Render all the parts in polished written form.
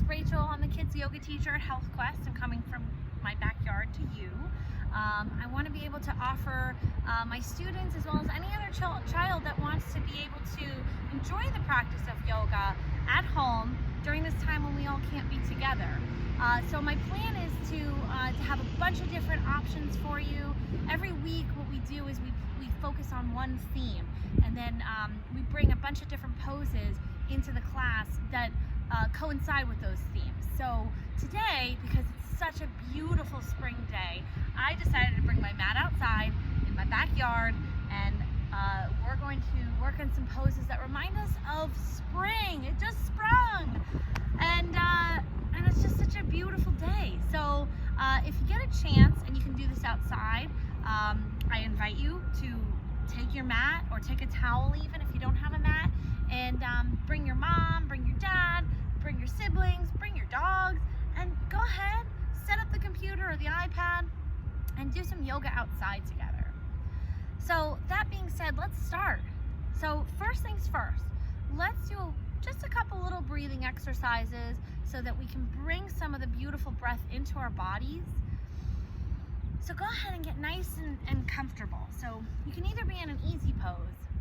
Rachel. I'm a kids yoga teacher at HealthQuest. I'm coming from my backyard to you. I want to be able to offer my students, as well as any other child that wants to be able to enjoy the practice of yoga at home during this time when we all can't be together. So my plan is to have a bunch of different options for you. Every week what we do is we focus on one theme, and then we bring a bunch of different poses into the class that coincide with those themes. So today, because it's such a beautiful spring day, I decided to bring my mat outside in my backyard, and we're going to work on some poses that remind us of spring. It just sprung, and it's just such a beautiful day. So if you get a chance and you can do this outside, I invite you to take your mat or take a towel, even if you don't have a mat, and bring your mom, bring your dad, bring your siblings, bring your dogs, and go ahead, set up the computer or the iPad and do some yoga outside together. So that being said, let's start. So first things first, let's do just a couple little breathing exercises so that we can bring some of the beautiful breath into our bodies. So go ahead and get nice and comfortable. So you can either be in an easy pose,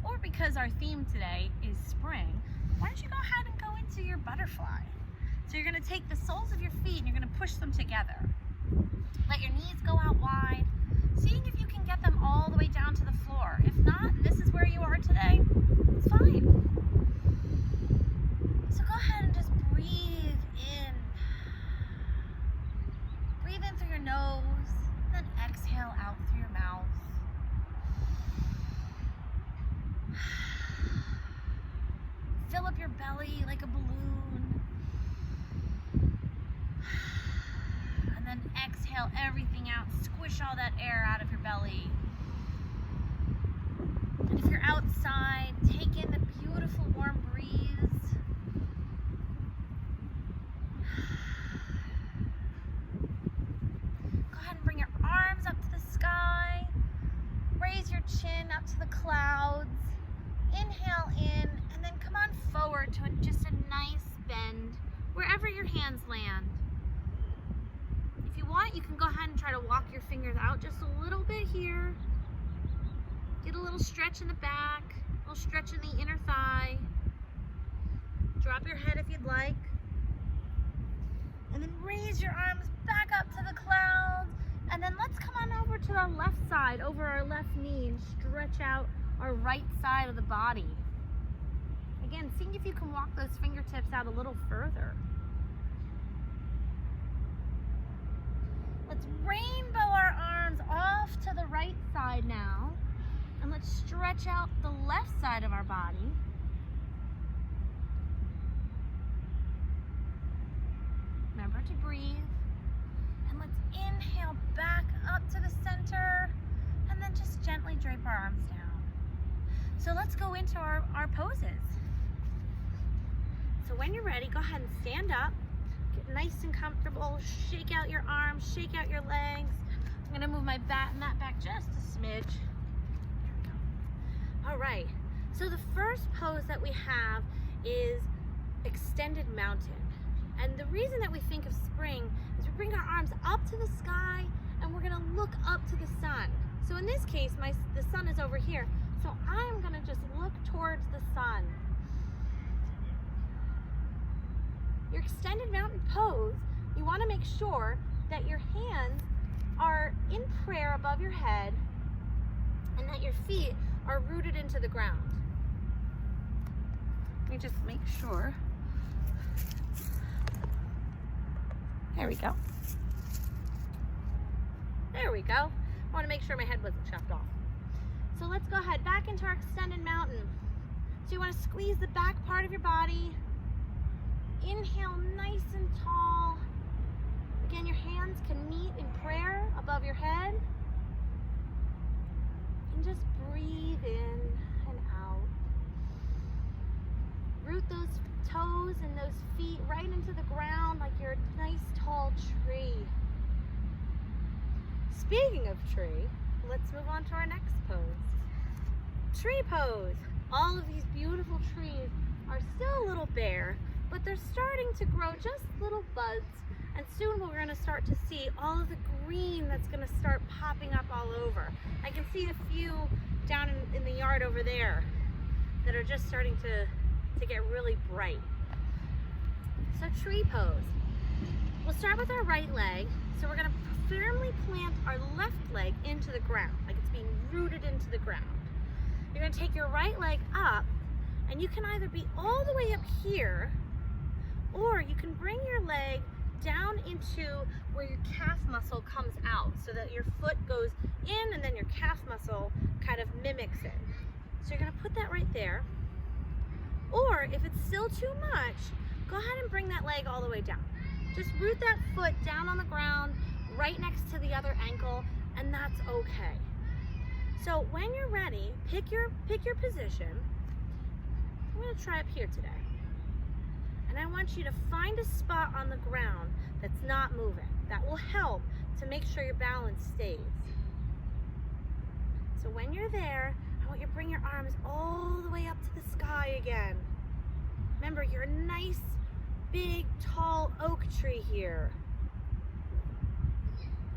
or because our theme today is spring, why don't you go ahead and go into your butterfly. So you're gonna take the soles of your feet and you're gonna push them together. Let your knees go out wide, seeing if you can get them all the way down to the floor. If not, this is where you are today, it's fine. So go ahead and just breathe in. Breathe in through your nose, then exhale out through your mouth. Fill up your belly like a balloon. And then exhale everything out. Squish all that air out of your belly. And if you're outside, take in the beautiful warm breeze. Go ahead and bring your arms up to the sky. Raise your chin up to the clouds. Inhale in, and then come on forward to just a nice bend wherever your hands land. If you want, you can go ahead and try to walk your fingers out just a little bit here. Get a little stretch in the back, a little stretch in the inner thigh. Drop your head if you'd like. And then raise your arms back up to the clouds. And then let's come on over to our left side, over our left knee, and stretch out our right side of the body. Again, seeing if you can walk those fingertips out a little further. Let's rainbow our arms off to the right side now, and let's stretch out the left side of our body. Remember to breathe, and let's inhale back up to the center, and then just gently drape our arms down. So let's go into our poses. So when you're ready, go ahead and stand up, get nice and comfortable, shake out your arms, shake out your legs. I'm gonna move my mat back just a smidge. There we go. All right, so the first pose that we have is extended mountain. And the reason that we think of spring is we bring our arms up to the sky and we're gonna look up to the sun. So in this case, the sun is over here. So I'm gonna just look towards the sun. Your extended mountain pose, you wanna make sure that your hands are in prayer above your head and that your feet are rooted into the ground. Let me just make sure. There we go. There we go. I wanna make sure my head wasn't chopped off. So let's go ahead, back into our extended mountain. So you want to squeeze the back part of your body. Inhale nice and tall. Again, your hands can meet in prayer above your head. And just breathe in and out. Root those toes and those feet right into the ground like you're a nice tall tree. Speaking of tree, let's move on to our next pose. Tree pose. All of these beautiful trees are still a little bare, but but they're starting to grow just little buds. And soon we're going to start to see all of the green that's going to start popping up all over. I can see a few down in the yard over there that are just starting to get really bright. So tree pose. We'll start with our right leg. So we're going to firmly plant our left leg into the ground, like it's being rooted into the ground. You're going to take your right leg up, and you can either be all the way up here, or you can bring your leg down into where your calf muscle comes out, so that your foot goes in and then your calf muscle kind of mimics it. So you're going to put that right there. Or if it's still too much, go ahead and bring that leg all the way down. Just root that foot down on the ground right next to the other ankle, and that's okay. So when you're ready, pick your position. I'm going to try up here today. And I want you to find a spot on the ground that's not moving. That will help to make sure your balance stays. So when you're there, I want you to bring your arms all the way up to the sky again. Remember, you're a nice, big, tall oak tree here.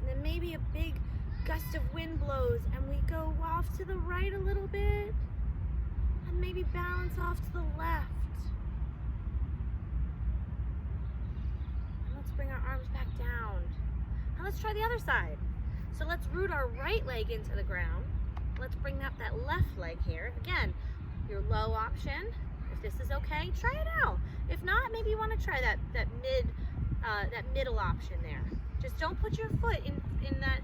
And then maybe a big gust of wind blows and we go off to the right a little bit. And maybe balance off to the left. Bring our arms back down. Now let's try the other side. So let's root our right leg into the ground. Let's bring up that left leg here. Again, your low option. If this is okay, try it out. If not, maybe you want to try that middle option there. Just don't put your foot in that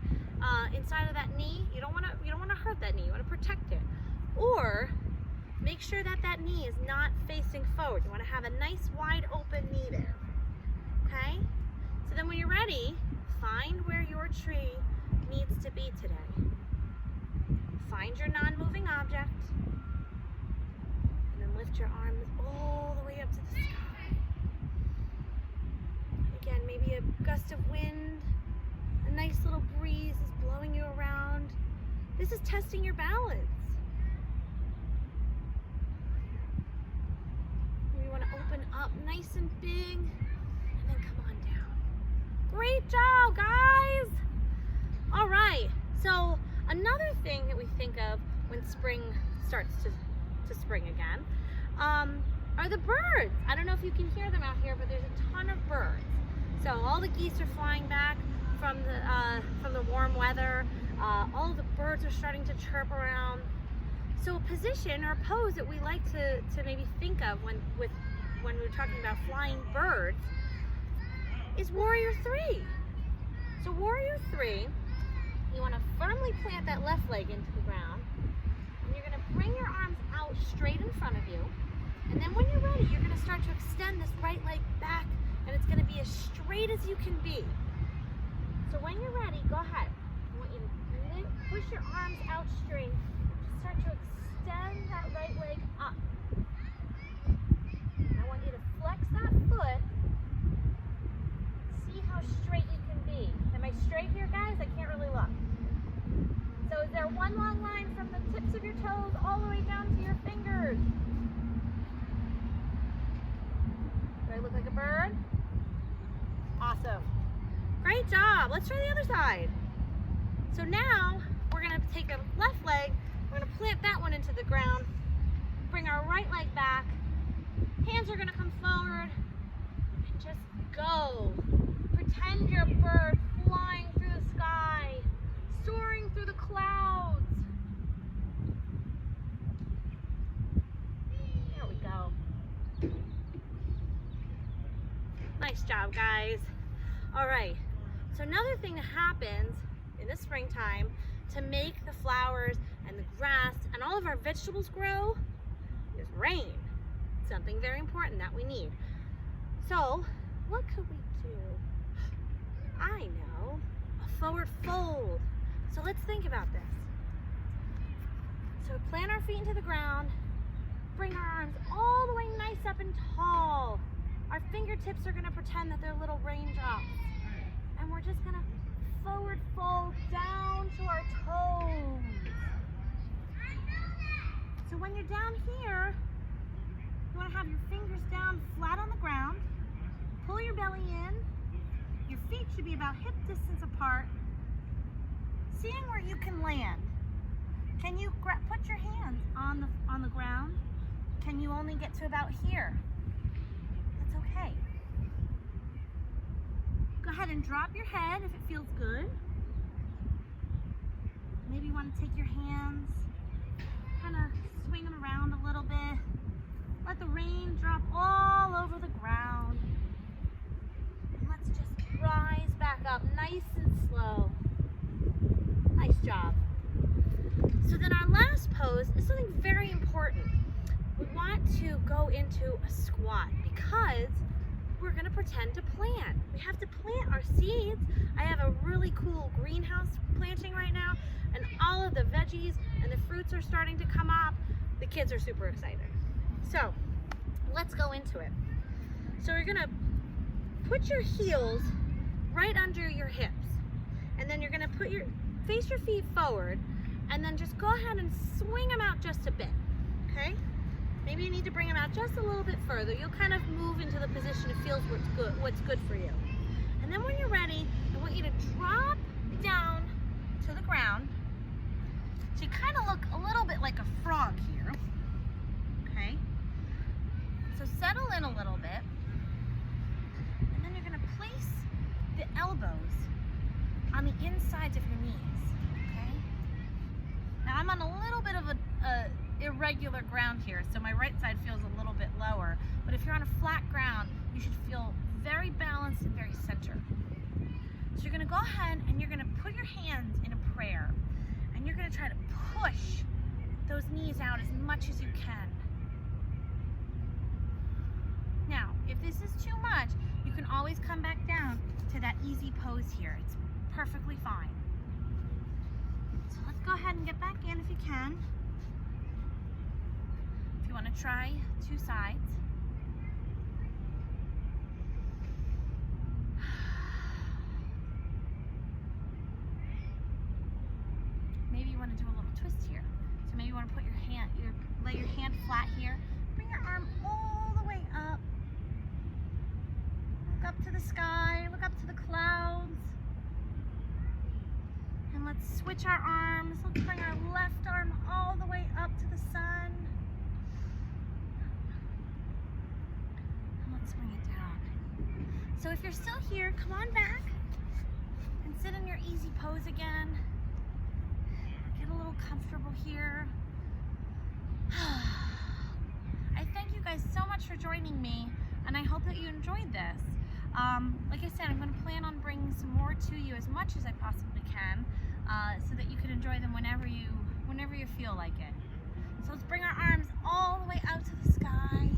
inside of that knee. You don't want to hurt that knee. You want to protect it. Or make sure that knee is not facing forward. You want to have a nice wide open knee there. Okay? So then when you're ready, find where your tree needs to be today. Find your non-moving object, and then lift your arms all the way up to the sky. Again, maybe a gust of wind, a nice little breeze is blowing you around. This is testing your balance. You want to open up nice and big, and then come on down. Great job, guys! All right, so another thing that we think of when spring starts to spring again are the birds. I don't know if you can hear them out here, but there's a ton of birds. So all the geese are flying back from the warm weather. All the birds are starting to chirp around. So a position or a pose that we like to maybe think of when we're talking about flying birds is Warrior 3. So Warrior 3, you want to firmly plant that left leg into the ground, and you're going to bring your arms out straight in front of you, and then when you're ready, you're going to start to extend this right leg back, and it's going to be as straight as you can be. So when you're ready, go ahead. I want you to push your arms out straight, start to extend that right leg up. I want you to flex that foot. See how straight you can be. Am I straight here, guys? I can't really look. So is there one long line from the tips of your toes all the way down to your fingers? Do I look like a bird? Awesome. Great job. Let's try the other side. So now we're going to take the left leg, we're going to plant that one into the ground, bring our right leg back, hands are going to come forward, and just go. Pretend you're a bird flying through the sky, soaring through the clouds. There we go. Nice job, guys. All right, so another thing that happens in the springtime to make the flowers and the grass and all of our vegetables grow is rain. Something very important that we need. So what could we do? I know, a forward fold. So let's think about this. So plant our feet into the ground, bring our arms all the way nice up and tall. Our fingertips are gonna pretend that they're little raindrops. And we're just gonna forward fold down to our toes. So when you're down here, you want to have your fingers down flat on the ground. should be about hip distance apart. Seeing where you can land. Can you put your hands on the ground? Can you only get to about here? That's okay. Go ahead and drop your head if it feels good. Maybe you want to take your hands, kind of swing them around a little bit. Let the rain drop all over the ground. And let's just rise back up nice and slow. Nice job. So then our last pose is something very important. We want to go into a squat because we're going to pretend to plant. We have to plant our seeds. I have a really cool greenhouse planting right now, and all of the veggies and the fruits are starting to come up. The kids are super excited. So let's go into it. So you're going to put your heels right under your hips, and then you're going to face your feet forward, and then just go ahead and swing them out just a bit, okay? Maybe you need to bring them out just a little bit further. You'll kind of move into the position it feels what's good for you. And then when you're ready, I want you to drop down to the ground. So you kind of look a little bit like a frog here, okay? So settle in a little bit. And then you're gonna place the elbows on the insides of your knees, okay? Now I'm on a little bit of a irregular ground here, so my right side feels a little bit lower, but if you're on a flat ground, you should feel very balanced and very centered. So you're going to go ahead and you're going to put your hands in a prayer, and you're going to try to push those knees out as much as you can. Now, if this is too much, you can always come back down to that easy pose here. It's perfectly fine. So let's go ahead and get back in if you can. You want to try two sides. Maybe you want to do a little twist here. So maybe you want to put lay your hand flat here. Bring your arm all the way up. Look up to the sky, look up to the clouds. And let's switch our arms. Let's bring our left arm all the way up to the sun. Bring it down. So if you're still here, come on back and sit in your easy pose again. Get a little comfortable here. I thank you guys so much for joining me, and I hope that you enjoyed this. Like I said, I'm going to plan on bringing some more to you as much as I possibly can, so that you can enjoy them whenever you feel like it. So let's bring our arms all the way out to the sky.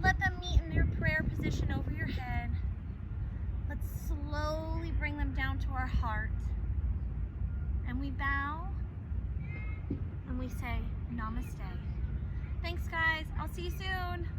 Let them meet in their prayer position over your head. Let's slowly bring them down to our heart. And we bow and we say namaste. Thanks guys, I'll see you soon.